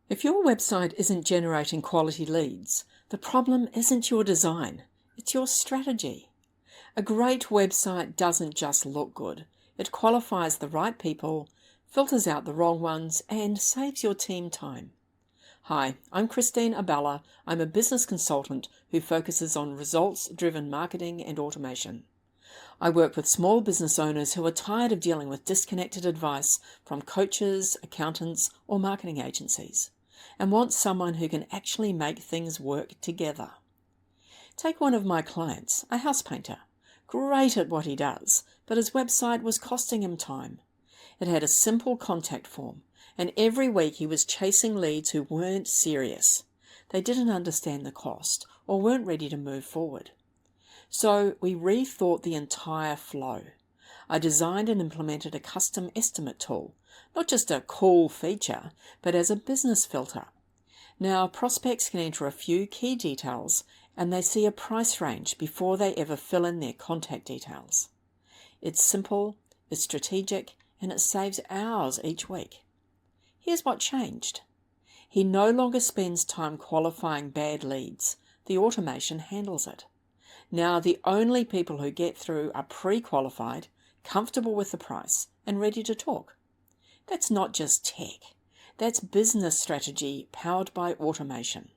If your website isn't generating quality leads, the problem isn't your design, it's your strategy. A great website doesn't just look good. It qualifies the right people, filters out the wrong ones, and saves your team time. Hi, I'm Christine Abela. I'm a business consultant who focuses on results-driven marketing and automation. I work with small business owners who are tired of dealing with disconnected advice from coaches, accountants, or marketing agencies, and want someone who can actually make things work together. Take one of my clients, a house painter. Great at what he does, but his website was costing him time. It had a simple contact form, and every week he was chasing leads who weren't serious. They didn't understand the cost or weren't ready to move forward. So we rethought the entire flow. I designed and implemented a custom estimate tool, not just a cool feature, but as a business filter. Now, prospects can enter a few key details and they see a price range before they ever fill in their contact details. It's simple, it's strategic, and it saves hours each week. Here's what changed. He no longer spends time qualifying bad leads. The automation handles it. Now the only people who get through are pre-qualified, comfortable with the price, and ready to talk. That's not just tech. That's business strategy powered by automation.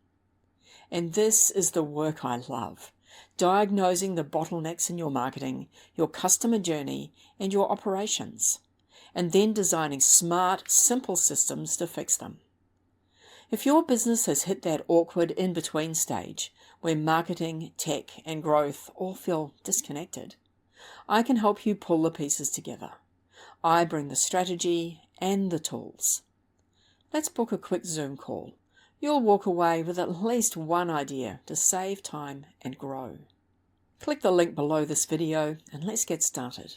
And this is the work I love. Diagnosing the bottlenecks in your marketing, your customer journey, and your operations. And then designing smart, simple systems to fix them. If your business has hit that awkward in-between stage, where marketing, tech, and growth all feel disconnected, I can help you pull the pieces together. I bring the strategy and the tools. Let's book a quick Zoom call. You'll walk away with at least one idea to save time and grow. Click the link below this video and let's get started.